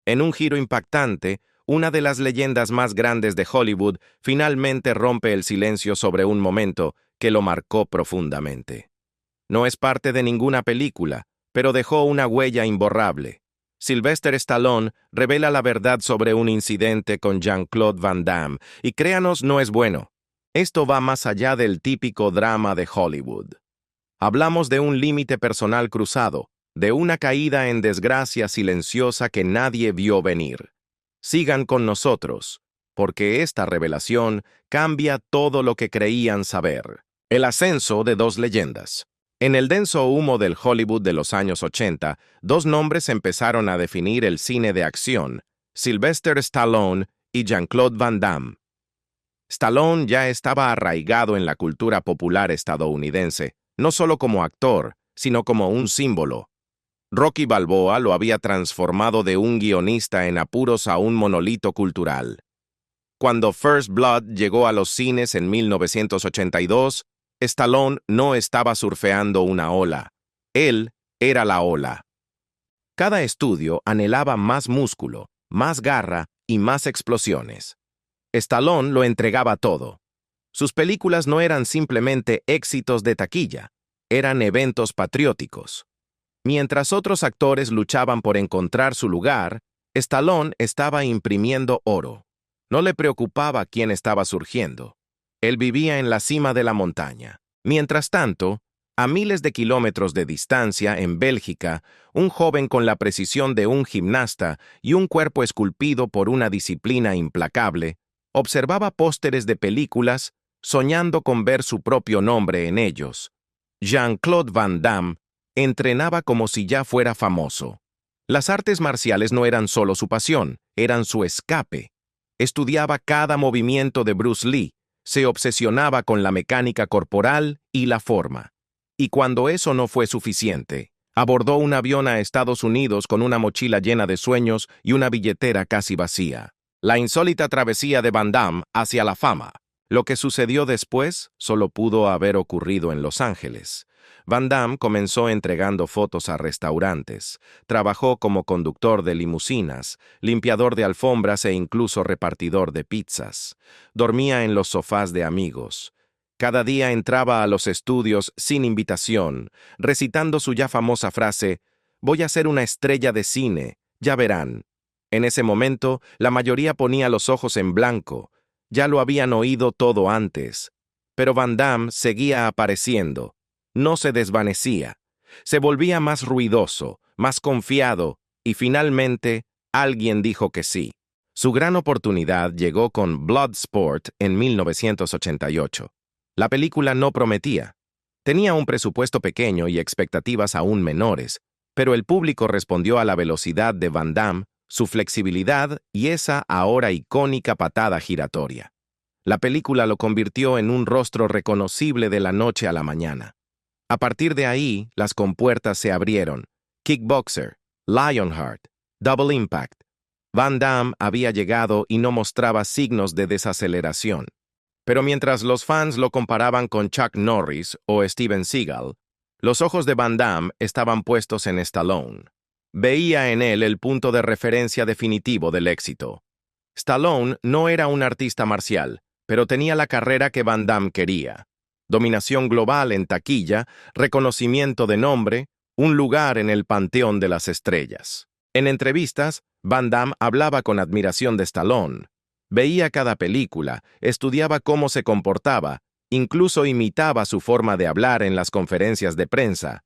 En un giro impactante, una de las leyendas más grandes de Hollywood finalmente rompe el silencio sobre un momento que lo marcó profundamente. No es parte de ninguna película, pero dejó una huella imborrable. Sylvester Stallone revela la verdad sobre un incidente con Jean-Claude Van Damme, y créanos, no es bueno. Esto va más allá del típico drama de Hollywood. Hablamos de un límite personal cruzado, de una caída en desgracia silenciosa que nadie vio venir. Sigan con nosotros, porque esta revelación cambia todo lo que creían saber. El ascenso de dos leyendas. En el denso humo del Hollywood de los años 80, dos nombres empezaron a definir el cine de acción: Sylvester Stallone y Jean-Claude Van Damme. Stallone ya estaba arraigado en la cultura popular estadounidense, no solo como actor, sino como un símbolo. Rocky Balboa lo había transformado de un guionista en apuros a un monolito cultural. Cuando First Blood llegó a los cines en 1982, Stallone no estaba surfeando una ola. Él era la ola. Cada estudio anhelaba más músculo, más garra y más explosiones. Stallone lo entregaba todo. Sus películas no eran simplemente éxitos de taquilla, eran eventos patrióticos. Mientras otros actores luchaban por encontrar su lugar, Stallone estaba imprimiendo oro. No le preocupaba quién estaba surgiendo. Él vivía en la cima de la montaña. Mientras tanto, a miles de kilómetros de distancia, en Bélgica, un joven con la precisión de un gimnasta y un cuerpo esculpido por una disciplina implacable, observaba pósteres de películas, soñando con ver su propio nombre en ellos. Jean-Claude Van Damme entrenaba como si ya fuera famoso. Las artes marciales no eran solo su pasión, eran su escape. Estudiaba cada movimiento de Bruce Lee, se obsesionaba con la mecánica corporal y la forma. Y cuando eso no fue suficiente, abordó un avión a Estados Unidos con una mochila llena de sueños y una billetera casi vacía. La insólita travesía de Van Damme hacia la fama. Lo que sucedió después solo pudo haber ocurrido en Los Ángeles. Van Damme comenzó entregando fotos a restaurantes, trabajó como conductor de limusinas, limpiador de alfombras e incluso repartidor de pizzas. Dormía en los sofás de amigos. Cada día entraba a los estudios sin invitación, recitando su ya famosa frase: «Voy a ser una estrella de cine, ya verán». En ese momento, la mayoría ponía los ojos en blanco. Ya lo habían oído todo antes. Pero Van Damme seguía apareciendo. No se desvanecía. Se volvía más ruidoso, más confiado, y finalmente alguien dijo que sí. Su gran oportunidad llegó con Bloodsport en 1988. La película no prometía. Tenía un presupuesto pequeño y expectativas aún menores, pero el público respondió a la velocidad de Van Damme, su flexibilidad y esa ahora icónica patada giratoria. La película lo convirtió en un rostro reconocible de la noche a la mañana. A partir de ahí, las compuertas se abrieron. Kickboxer, Lionheart, Double Impact. Van Damme había llegado y no mostraba signos de desaceleración. Pero mientras los fans lo comparaban con Chuck Norris o Steven Seagal, los ojos de Van Damme estaban puestos en Stallone. Veía en él el punto de referencia definitivo del éxito. Stallone no era un artista marcial, pero tenía la carrera que Van Damme quería. Dominación global en taquilla, reconocimiento de nombre, un lugar en el panteón de las estrellas. En entrevistas, Van Damme hablaba con admiración de Stallone. Veía cada película, estudiaba cómo se comportaba, incluso imitaba su forma de hablar en las conferencias de prensa.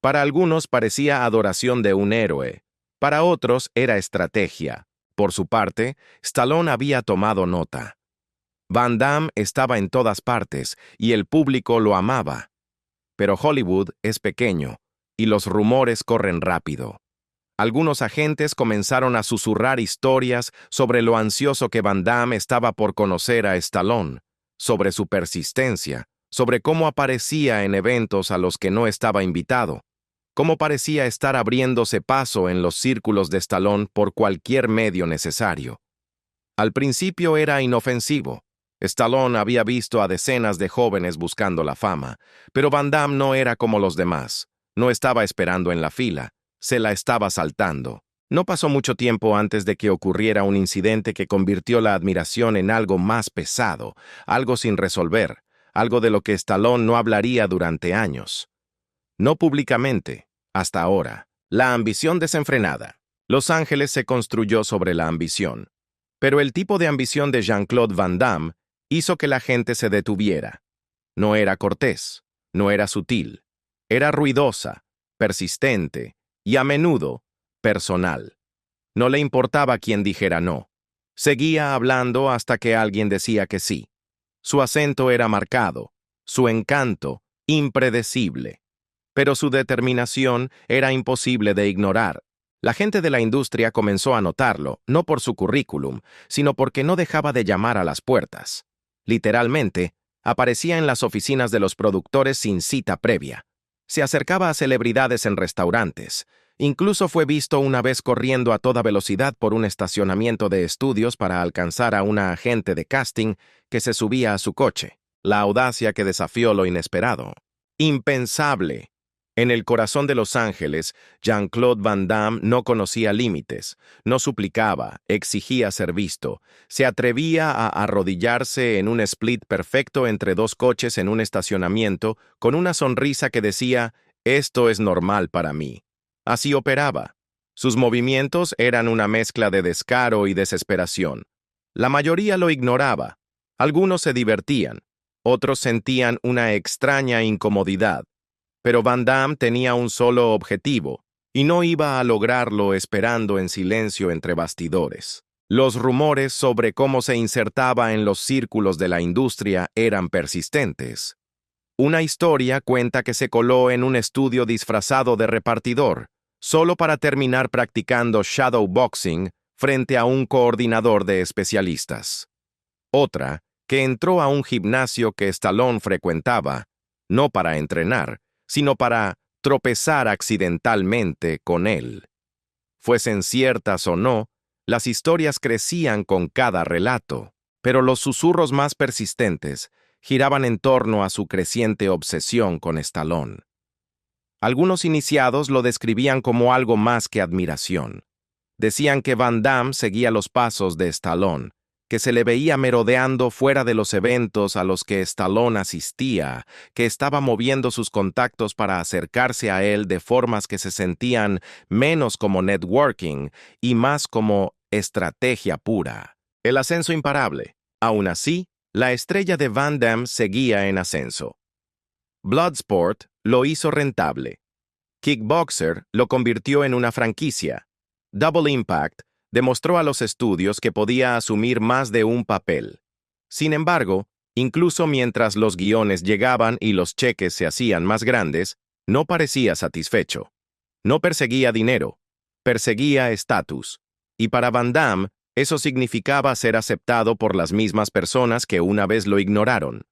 Para algunos parecía adoración de un héroe, para otros era estrategia. Por su parte, Stallone había tomado nota. Van Damme estaba en todas partes y el público lo amaba. Pero Hollywood es pequeño y los rumores corren rápido. Algunos agentes comenzaron a susurrar historias sobre lo ansioso que Van Damme estaba por conocer a Stallone, sobre su persistencia, sobre cómo aparecía en eventos a los que no estaba invitado, cómo parecía estar abriéndose paso en los círculos de Stallone por cualquier medio necesario. Al principio era inofensivo. Stallone había visto a decenas de jóvenes buscando la fama, pero Van Damme no era como los demás. No estaba esperando en la fila, se la estaba saltando. No pasó mucho tiempo antes de que ocurriera un incidente que convirtió la admiración en algo más pesado, algo sin resolver, algo de lo que Stallone no hablaría durante años. No públicamente, hasta ahora. La ambición desenfrenada. Los Ángeles se construyó sobre la ambición. Pero el tipo de ambición de Jean-Claude Van Damme hizo que la gente se detuviera. No era cortés, no era sutil. Era ruidosa, persistente y a menudo personal. No le importaba quién dijera no. Seguía hablando hasta que alguien decía que sí. Su acento era marcado, su encanto impredecible. Pero su determinación era imposible de ignorar. La gente de la industria comenzó a notarlo, no por su currículum, sino porque no dejaba de llamar a las puertas. Literalmente, aparecía en las oficinas de los productores sin cita previa. Se acercaba a celebridades en restaurantes. Incluso fue visto una vez corriendo a toda velocidad por un estacionamiento de estudios para alcanzar a una agente de casting que se subía a su coche. La audacia que desafió lo inesperado. Impensable. En el corazón de Los Ángeles, Jean-Claude Van Damme no conocía límites, no suplicaba, exigía ser visto, se atrevía a arrodillarse en un split perfecto entre dos coches en un estacionamiento con una sonrisa que decía, «Esto es normal para mí». Así operaba. Sus movimientos eran una mezcla de descaro y desesperación. La mayoría lo ignoraba. Algunos se divertían, otros sentían una extraña incomodidad. Pero Van Damme tenía un solo objetivo, y no iba a lograrlo esperando en silencio entre bastidores. Los rumores sobre cómo se insertaba en los círculos de la industria eran persistentes. Una historia cuenta que se coló en un estudio disfrazado de repartidor, solo para terminar practicando shadowboxing frente a un coordinador de especialistas. Otra, que entró a un gimnasio que Stallone frecuentaba, no para entrenar, sino para tropezar accidentalmente con él. Fuesen ciertas o no, las historias crecían con cada relato, pero los susurros más persistentes giraban en torno a su creciente obsesión con Stallone. Algunos iniciados lo describían como algo más que admiración. Decían que Van Damme seguía los pasos de Stallone, que se le veía merodeando fuera de los eventos a los que Stallone asistía, que estaba moviendo sus contactos para acercarse a él de formas que se sentían menos como networking y más como estrategia pura. El ascenso imparable. Aún así, la estrella de Van Damme seguía en ascenso. Bloodsport lo hizo rentable. Kickboxer lo convirtió en una franquicia. Double Impact demostró a los estudios que podía asumir más de un papel. Sin embargo, incluso mientras los guiones llegaban y los cheques se hacían más grandes, no parecía satisfecho. No perseguía dinero, perseguía estatus. Y para Van Damme, eso significaba ser aceptado por las mismas personas que una vez lo ignoraron.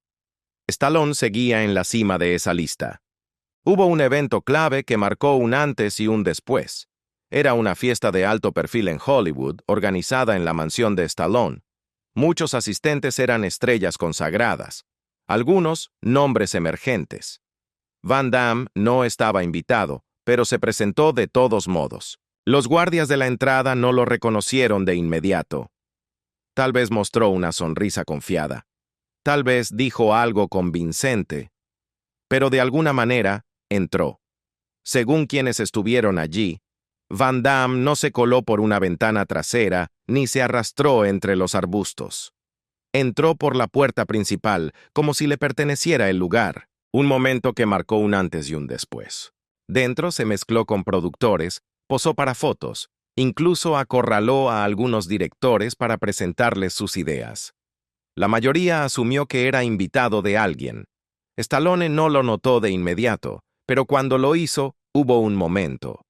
Stallone seguía en la cima de esa lista. Hubo un evento clave que marcó un antes y un después. Era una fiesta de alto perfil en Hollywood, organizada en la mansión de Stallone. Muchos asistentes eran estrellas consagradas, algunos nombres emergentes. Van Damme no estaba invitado, pero se presentó de todos modos. Los guardias de la entrada no lo reconocieron de inmediato. Tal vez mostró una sonrisa confiada. Tal vez dijo algo convincente. Pero de alguna manera, entró. Según quienes estuvieron allí, Van Damme no se coló por una ventana trasera ni se arrastró entre los arbustos. Entró por la puerta principal, como si le perteneciera el lugar, un momento que marcó un antes y un después. Dentro se mezcló con productores, posó para fotos, incluso acorraló a algunos directores para presentarles sus ideas. La mayoría asumió que era invitado de alguien. Stallone no lo notó de inmediato, pero cuando lo hizo, hubo un momento.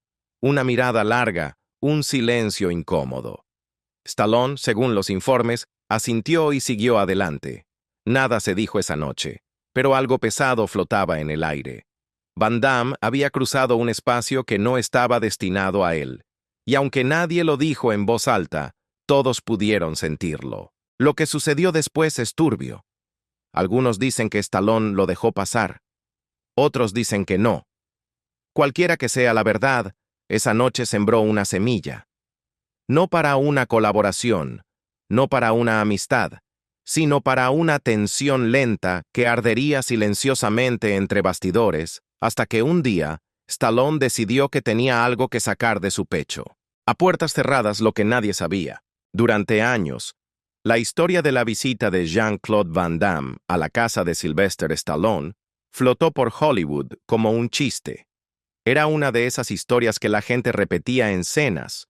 Una mirada larga, un silencio incómodo. Stallone, según los informes, asintió y siguió adelante. Nada se dijo esa noche, pero algo pesado flotaba en el aire. Van Damme había cruzado un espacio que no estaba destinado a él, y aunque nadie lo dijo en voz alta, todos pudieron sentirlo. Lo que sucedió después es turbio. Algunos dicen que Stallone lo dejó pasar. Otros dicen que no. Cualquiera que sea la verdad, esa noche sembró una semilla. No para una colaboración, no para una amistad, sino para una tensión lenta que ardería silenciosamente entre bastidores, hasta que un día, Stallone decidió que tenía algo que sacar de su pecho. A puertas cerradas lo que nadie sabía. Durante años, la historia de la visita de Jean-Claude Van Damme a la casa de Sylvester Stallone flotó por Hollywood como un chiste. Era una de esas historias que la gente repetía en cenas,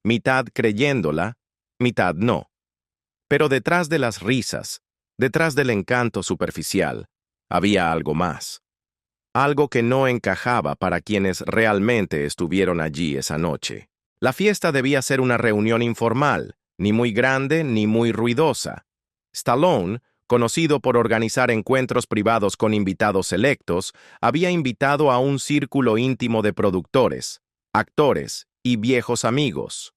mitad creyéndola, mitad no. Pero detrás de las risas, detrás del encanto superficial, había algo más. Algo que no encajaba para quienes realmente estuvieron allí esa noche. La fiesta debía ser una reunión informal, ni muy grande ni muy ruidosa. Stallone, conocido por organizar encuentros privados con invitados selectos, había invitado a un círculo íntimo de productores, actores y viejos amigos.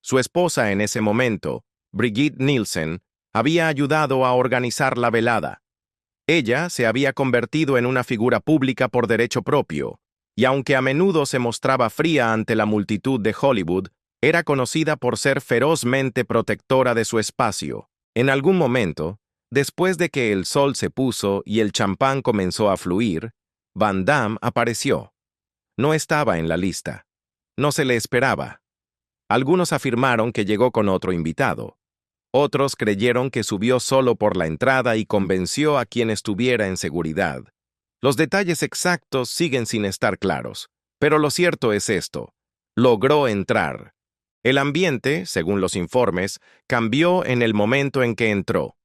Su esposa en ese momento, Brigitte Nielsen, había ayudado a organizar la velada. Ella se había convertido en una figura pública por derecho propio, y aunque a menudo se mostraba fría ante la multitud de Hollywood, era conocida por ser ferozmente protectora de su espacio. En algún momento, después de que el sol se puso y el champán comenzó a fluir, Van Damme apareció. No estaba en la lista. No se le esperaba. Algunos afirmaron que llegó con otro invitado. Otros creyeron que subió solo por la entrada y convenció a quien estuviera en seguridad. Los detalles exactos siguen sin estar claros, pero lo cierto es esto: logró entrar. El ambiente, según los informes, cambió en el momento en que entró.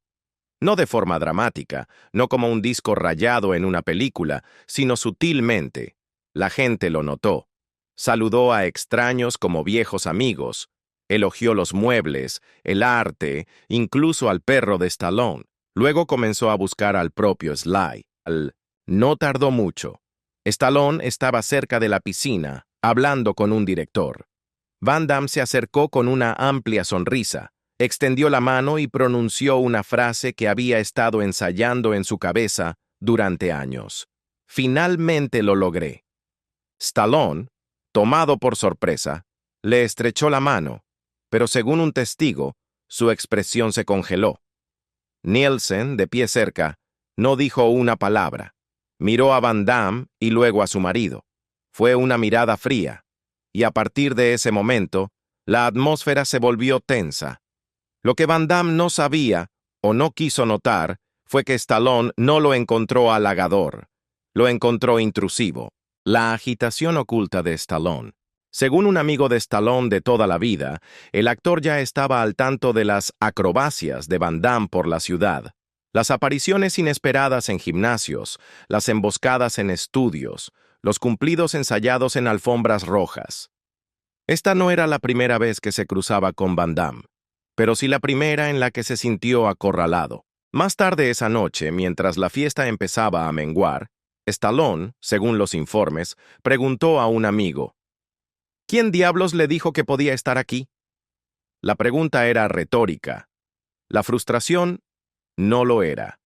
No de forma dramática, no como un disco rayado en una película, sino sutilmente. La gente lo notó. Saludó a extraños como viejos amigos. Elogió los muebles, el arte, incluso al perro de Stallone. Luego comenzó a buscar al propio Sly. No tardó mucho. Stallone estaba cerca de la piscina, hablando con un director. Van Damme se acercó con una amplia sonrisa, extendió la mano y pronunció una frase que había estado ensayando en su cabeza durante años. Finalmente lo logré. Stallone, tomado por sorpresa, le estrechó la mano, pero según un testigo, su expresión se congeló. Nielsen, de pie cerca, no dijo una palabra. Miró a Van Damme y luego a su marido. Fue una mirada fría, y a partir de ese momento, la atmósfera se volvió tensa. Lo que Van Damme no sabía, o no quiso notar, fue que Stallone no lo encontró halagador. Lo encontró intrusivo. La agitación oculta de Stallone. Según un amigo de Stallone de toda la vida, el actor ya estaba al tanto de las acrobacias de Van Damme por la ciudad, las apariciones inesperadas en gimnasios, las emboscadas en estudios, los cumplidos ensayados en alfombras rojas. Esta no era la primera vez que se cruzaba con Van Damme, pero sí la primera en la que se sintió acorralado. Más tarde esa noche, mientras la fiesta empezaba a menguar, Stallone, según los informes, preguntó a un amigo: ¿quién diablos le dijo que podía estar aquí? La pregunta era retórica. La frustración no lo era.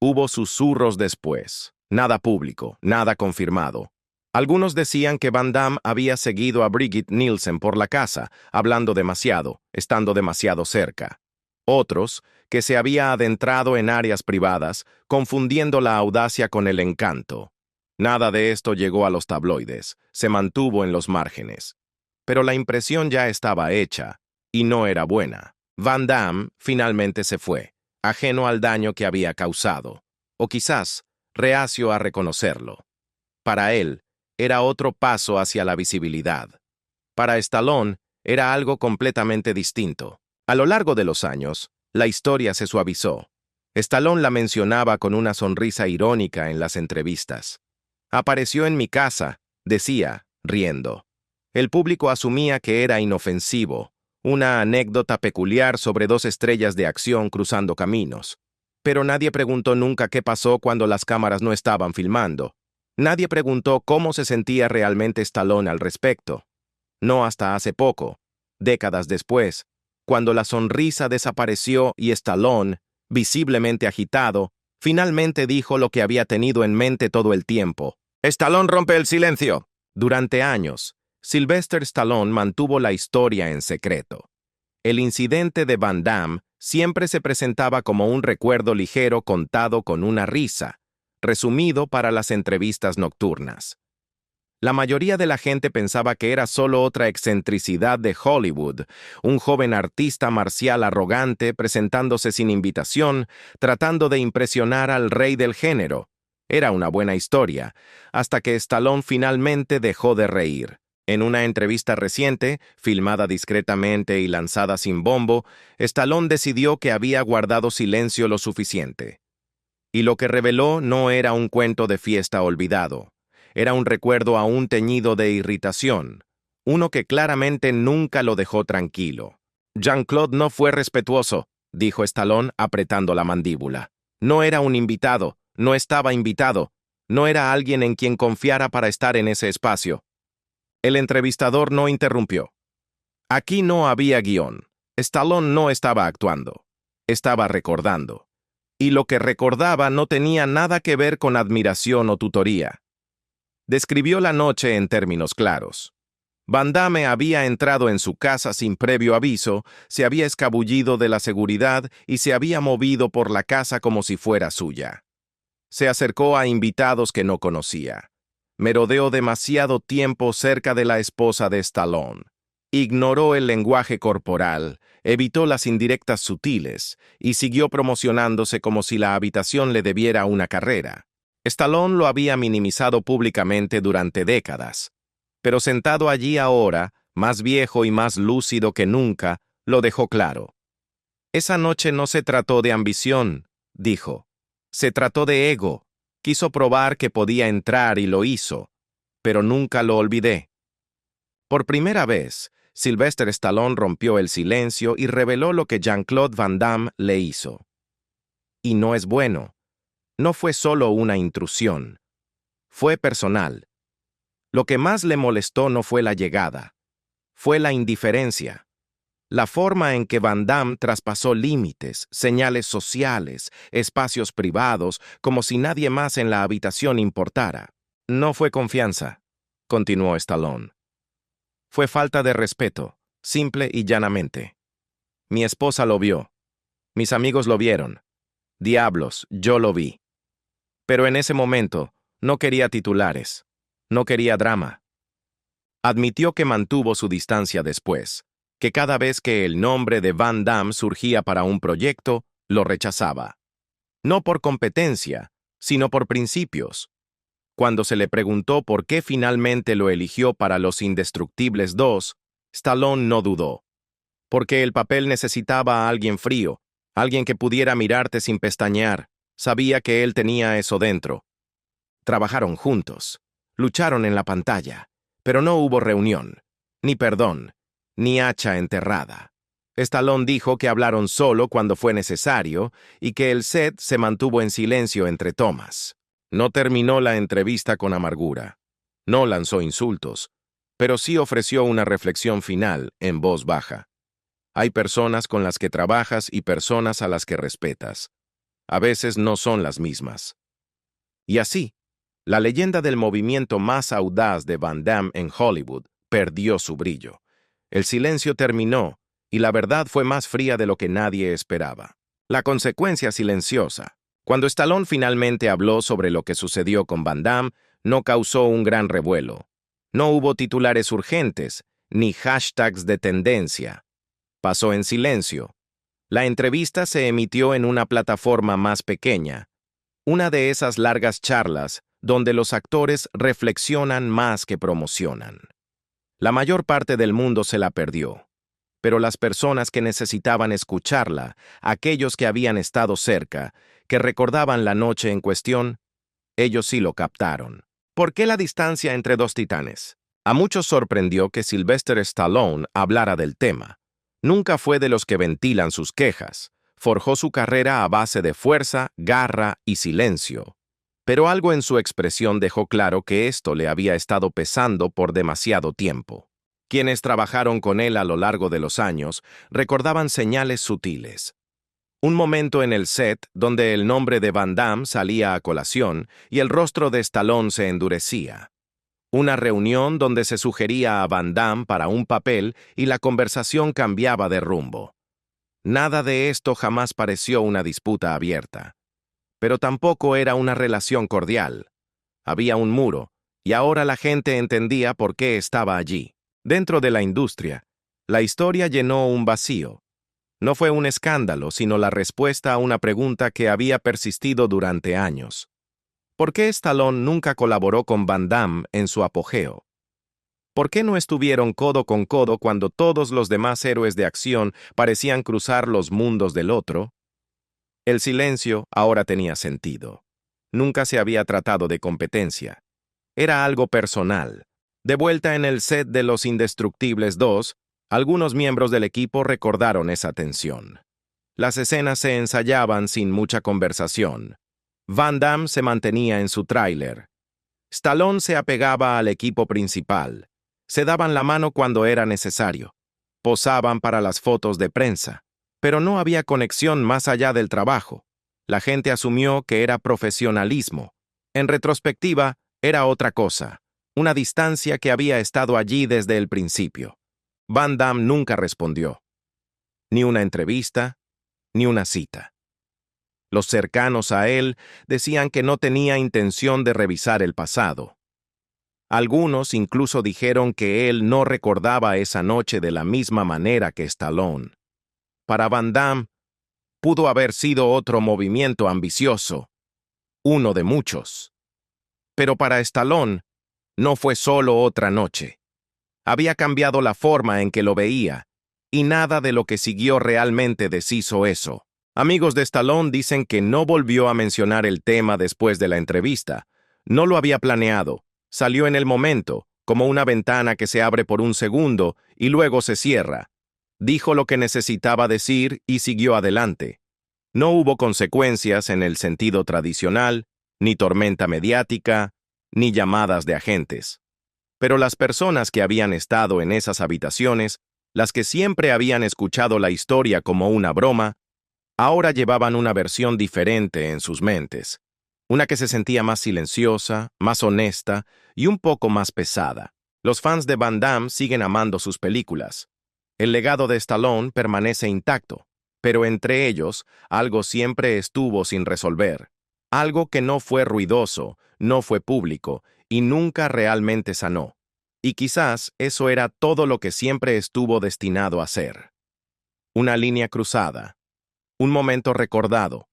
Hubo susurros después. Nada público, nada confirmado. Algunos decían que Van Damme había seguido a Brigitte Nielsen por la casa, hablando demasiado, estando demasiado cerca. Otros, que se había adentrado en áreas privadas, confundiendo la audacia con el encanto. Nada de esto llegó a los tabloides, se mantuvo en los márgenes. Pero la impresión ya estaba hecha, y no era buena. Van Damme finalmente se fue, ajeno al daño que había causado, o quizás reacio a reconocerlo. Para él, era otro paso hacia la visibilidad. Para Stallone, era algo completamente distinto. A lo largo de los años, la historia se suavizó. Stallone la mencionaba con una sonrisa irónica en las entrevistas. Apareció en mi casa, decía, riendo. El público asumía que era inofensivo, una anécdota peculiar sobre dos estrellas de acción cruzando caminos. Pero nadie preguntó nunca qué pasó cuando las cámaras no estaban filmando. Nadie preguntó cómo se sentía realmente Stallone al respecto. No hasta hace poco, décadas después, cuando la sonrisa desapareció y Stallone, visiblemente agitado, finalmente dijo lo que había tenido en mente todo el tiempo. «Stallone rompe el silencio». Durante años, Sylvester Stallone mantuvo la historia en secreto. El incidente de Van Damme siempre se presentaba como un recuerdo ligero contado con una risa, resumido para las entrevistas nocturnas. La mayoría de la gente pensaba que era solo otra excentricidad de Hollywood, un joven artista marcial arrogante presentándose sin invitación, tratando de impresionar al rey del género. Era una buena historia, hasta que Stallone finalmente dejó de reír. En una entrevista reciente, filmada discretamente y lanzada sin bombo, Stallone decidió que había guardado silencio lo suficiente. Y lo que reveló no era un cuento de fiesta olvidado. Era un recuerdo aún teñido de irritación, uno que claramente nunca lo dejó tranquilo. Jean-Claude no fue respetuoso, dijo Stallone apretando la mandíbula. No era un invitado, no estaba invitado, no era alguien en quien confiara para estar en ese espacio. El entrevistador no interrumpió. Aquí no había guión. Stallone no estaba actuando, estaba recordando. Y lo que recordaba no tenía nada que ver con admiración o tutoría. Describió la noche en términos claros. Van Damme había entrado en su casa sin previo aviso, se había escabullido de la seguridad y se había movido por la casa como si fuera suya. Se acercó a invitados que no conocía. Merodeó demasiado tiempo cerca de la esposa de Stallone. Ignoró el lenguaje corporal, evitó las indirectas sutiles y siguió promocionándose como si la habitación le debiera una carrera. Stallone lo había minimizado públicamente durante décadas, pero sentado allí ahora, más viejo y más lúcido que nunca, lo dejó claro. Esa noche no se trató de ambición, dijo. Se trató de ego. Quiso probar que podía entrar y lo hizo, pero nunca lo olvidé. Por primera vez, Sylvester Stallone rompió el silencio y reveló lo que Jean-Claude Van Damme le hizo. Y no es bueno. No fue solo una intrusión. Fue personal. Lo que más le molestó no fue la llegada. Fue la indiferencia. La forma en que Van Damme traspasó límites, señales sociales, espacios privados, como si nadie más en la habitación importara. No fue confianza, continuó Stallone. Fue falta de respeto, simple y llanamente. Mi esposa lo vio. Mis amigos lo vieron. Diablos, yo lo vi. Pero en ese momento, no quería titulares. No quería drama. Admitió que mantuvo su distancia después, que cada vez que el nombre de Van Damme surgía para un proyecto, lo rechazaba. No por competencia, sino por principios. Cuando se le preguntó por qué finalmente lo eligió para Los Indestructibles 2, Stallone no dudó. Porque el papel necesitaba a alguien frío, alguien que pudiera mirarte sin pestañear. Sabía que él tenía eso dentro. Trabajaron juntos, lucharon en la pantalla, pero no hubo reunión, ni perdón, ni hacha enterrada. Stallone dijo que hablaron solo cuando fue necesario y que el set se mantuvo en silencio entre tomas. No terminó la entrevista con amargura. No lanzó insultos, pero sí ofreció una reflexión final en voz baja. Hay personas con las que trabajas y personas a las que respetas. A veces no son las mismas. Y así, la leyenda del movimiento más audaz de Van Damme en Hollywood perdió su brillo. El silencio terminó y la verdad fue más fría de lo que nadie esperaba. La consecuencia silenciosa. Cuando Stallone finalmente habló sobre lo que sucedió con Van Damme, no causó un gran revuelo. No hubo titulares urgentes, ni hashtags de tendencia. Pasó en silencio. La entrevista se emitió en una plataforma más pequeña, una de esas largas charlas donde los actores reflexionan más que promocionan. La mayor parte del mundo se la perdió, pero las personas que necesitaban escucharla, aquellos que habían estado cerca, que recordaban la noche en cuestión, ellos sí lo captaron. ¿Por qué la distancia entre dos titanes? A muchos sorprendió que Sylvester Stallone hablara del tema. Nunca fue de los que ventilan sus quejas. Forjó su carrera a base de fuerza, garra y silencio. Pero algo en su expresión dejó claro que esto le había estado pesando por demasiado tiempo. Quienes trabajaron con él a lo largo de los años recordaban señales sutiles. Un momento en el set donde el nombre de Van Damme salía a colación y el rostro de Stallone se endurecía. Una reunión donde se sugería a Van Damme para un papel y la conversación cambiaba de rumbo. Nada de esto jamás pareció una disputa abierta. Pero tampoco era una relación cordial. Había un muro, y ahora la gente entendía por qué estaba allí. Dentro de la industria, la historia llenó un vacío. No fue un escándalo, sino la respuesta a una pregunta que había persistido durante años. ¿Por qué Stallone nunca colaboró con Van Damme en su apogeo? ¿Por qué no estuvieron codo con codo cuando todos los demás héroes de acción parecían cruzar los mundos del otro? El silencio ahora tenía sentido. Nunca se había tratado de competencia. Era algo personal. De vuelta en el set de Los Indestructibles 2, algunos miembros del equipo recordaron esa tensión. Las escenas se ensayaban sin mucha conversación. Van Damme se mantenía en su tráiler. Stallone se apegaba al equipo principal. Se daban la mano cuando era necesario. Posaban para las fotos de prensa. Pero no había conexión más allá del trabajo. La gente asumió que era profesionalismo. En retrospectiva, era otra cosa, una distancia que había estado allí desde el principio. Van Damme nunca respondió. Ni una entrevista, ni una cita. Los cercanos a él decían que no tenía intención de revisar el pasado. Algunos incluso dijeron que él no recordaba esa noche de la misma manera que Stallone. Para Van Damme, pudo haber sido otro movimiento ambicioso, uno de muchos. Pero para Stallone, no fue solo otra noche. Había cambiado la forma en que lo veía, y nada de lo que siguió realmente deshizo eso. Amigos de Stallone dicen que no volvió a mencionar el tema después de la entrevista. No lo había planeado. Salió en el momento, como una ventana que se abre por un segundo y luego se cierra. Dijo lo que necesitaba decir y siguió adelante. No hubo consecuencias en el sentido tradicional, ni tormenta mediática, ni llamadas de agentes. Pero las personas que habían estado en esas habitaciones, las que siempre habían escuchado la historia como una broma, ahora llevaban una versión diferente en sus mentes, una que se sentía más silenciosa, más honesta y un poco más pesada. Los fans de Van Damme siguen amando sus películas. El legado de Stallone permanece intacto, pero entre ellos algo siempre estuvo sin resolver. Algo que no fue ruidoso, no fue público y nunca realmente sanó. Y quizás eso era todo lo que siempre estuvo destinado a ser. Una línea cruzada, un momento recordado,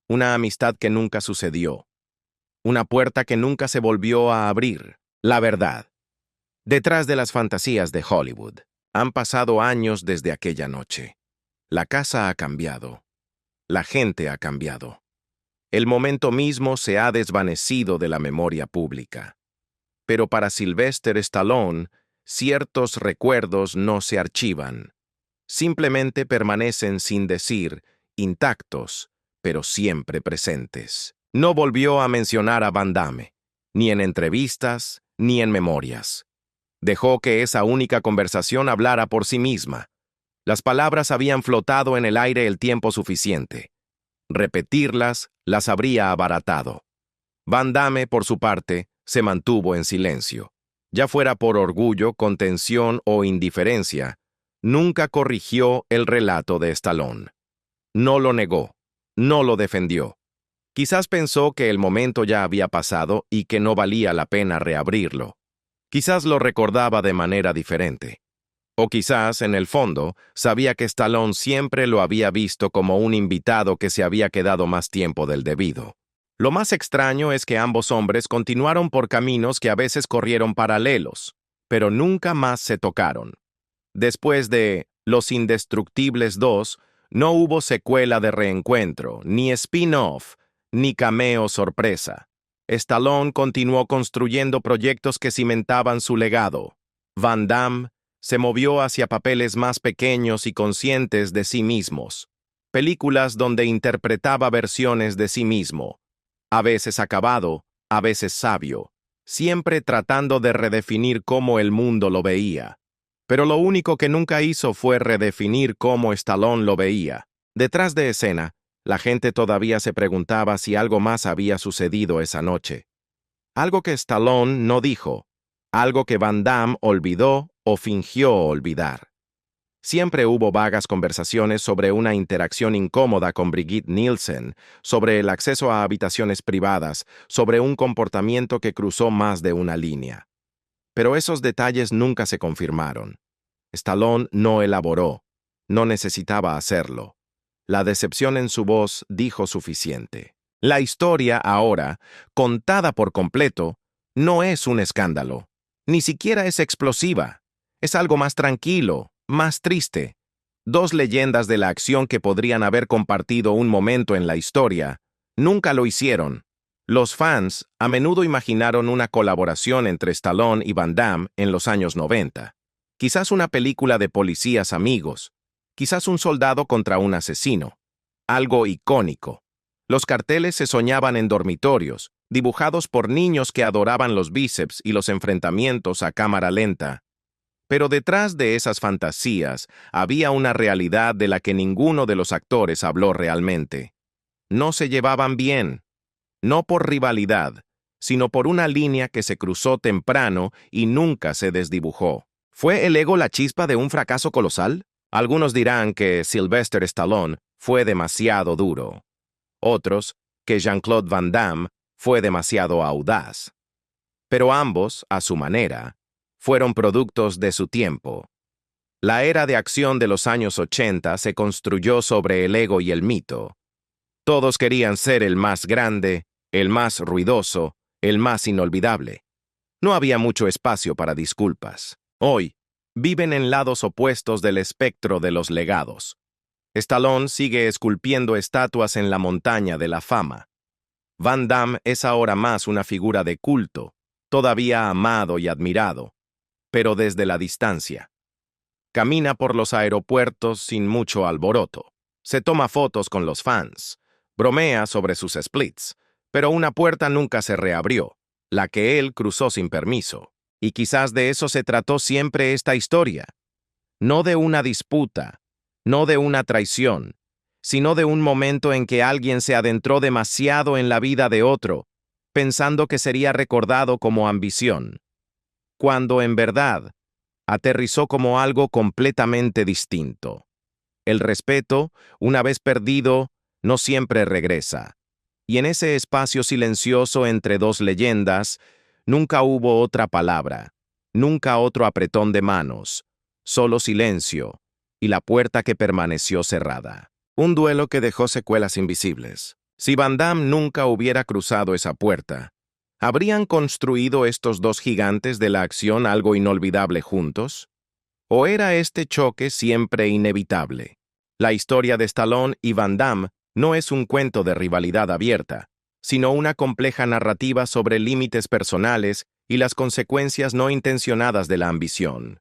una amistad que nunca sucedió, una puerta que nunca se volvió a abrir. La verdad. Detrás de las fantasías de Hollywood, han pasado años desde aquella noche. La casa ha cambiado. La gente ha cambiado. El momento mismo se ha desvanecido de la memoria pública. Pero para Sylvester Stallone, ciertos recuerdos no se archivan. Simplemente permanecen sin decir, intactos, pero siempre presentes. No volvió a mencionar a Van Damme, ni en entrevistas, ni en memorias. Dejó que esa única conversación hablara por sí misma. Las palabras habían flotado en el aire el tiempo suficiente. Repetirlas las habría abaratado. Van Damme, por su parte, se mantuvo en silencio. Ya fuera por orgullo, contención o indiferencia, nunca corrigió el relato de Stallone. No lo negó, no lo defendió. Quizás pensó que el momento ya había pasado y que no valía la pena reabrirlo. Quizás lo recordaba de manera diferente. O quizás, en el fondo, sabía que Stallone siempre lo había visto como un invitado que se había quedado más tiempo del debido. Lo más extraño es que ambos hombres continuaron por caminos que a veces corrieron paralelos, pero nunca más se tocaron. Después de Los Indestructibles 2, no hubo secuela de reencuentro, ni spin-off, ni cameo sorpresa. Stallone continuó construyendo proyectos que cimentaban su legado. Van Damme se movió hacia papeles más pequeños y conscientes de sí mismos. Películas donde interpretaba versiones de sí mismo, a veces acabado, a veces sabio, siempre tratando de redefinir cómo el mundo lo veía. Pero lo único que nunca hizo fue redefinir cómo Stallone lo veía. Detrás de escena, la gente todavía se preguntaba si algo más había sucedido esa noche. Algo que Stallone no dijo, algo que Van Damme olvidó o fingió olvidar. Siempre hubo vagas conversaciones sobre una interacción incómoda con Brigitte Nielsen, sobre el acceso a habitaciones privadas, sobre un comportamiento que cruzó más de una línea. Pero esos detalles nunca se confirmaron. Stallone no elaboró, no necesitaba hacerlo. La decepción en su voz dijo suficiente. La historia ahora, contada por completo, no es un escándalo. Ni siquiera es explosiva. Es algo más tranquilo, más triste. Dos leyendas de la acción que podrían haber compartido un momento en la historia, nunca lo hicieron. Los fans a menudo imaginaron una colaboración entre Stallone y Van Damme en los años 90. Quizás una película de policías amigos. Quizás un soldado contra un asesino. Algo icónico. Los carteles se soñaban en dormitorios, dibujados por niños que adoraban los bíceps y los enfrentamientos a cámara lenta. Pero detrás de esas fantasías había una realidad de la que ninguno de los actores habló realmente. No se llevaban bien, no por rivalidad, sino por una línea que se cruzó temprano y nunca se desdibujó. ¿Fue el ego la chispa de un fracaso colosal? Algunos dirán que Sylvester Stallone fue demasiado duro. Otros, que Jean-Claude Van Damme fue demasiado audaz. Pero ambos, a su manera, fueron productos de su tiempo. La era de acción de los años 80 se construyó sobre el ego y el mito. Todos querían ser el más grande, el más ruidoso, el más inolvidable. No había mucho espacio para disculpas. Hoy, viven en lados opuestos del espectro de los legados. Stallone sigue esculpiendo estatuas en la montaña de la fama. Van Damme es ahora más una figura de culto, todavía amado y admirado, pero desde la distancia. Camina por los aeropuertos sin mucho alboroto. Se toma fotos con los fans. Bromea sobre sus splits. Pero una puerta nunca se reabrió, la que él cruzó sin permiso. Y quizás de eso se trató siempre esta historia. No de una disputa, no de una traición, sino de un momento en que alguien se adentró demasiado en la vida de otro, pensando que sería recordado como ambición, cuando en verdad aterrizó como algo completamente distinto. El respeto, una vez perdido, no siempre regresa. Y en ese espacio silencioso entre dos leyendas, nunca hubo otra palabra, nunca otro apretón de manos, solo silencio y la puerta que permaneció cerrada. Un duelo que dejó secuelas invisibles. Si Van Damme nunca hubiera cruzado esa puerta, ¿habrían construido estos dos gigantes de la acción algo inolvidable juntos? ¿O era este choque siempre inevitable? La historia de Stallone y Van Damme no es un cuento de rivalidad abierta, sino una compleja narrativa sobre límites personales y las consecuencias no intencionadas de la ambición.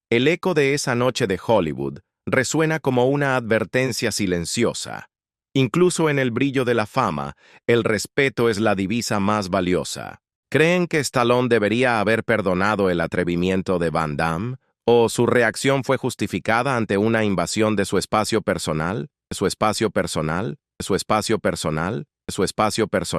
El eco de esa noche de Hollywood resuena como una advertencia silenciosa. Incluso en el brillo de la fama, el respeto es la divisa más valiosa. ¿Creen que Stallone debería haber perdonado el atrevimiento de Van Damme? ¿O su reacción fue justificada ante una invasión de su espacio personal? ¿Su espacio personal? ¿Su espacio personal? ¿Su espacio personal?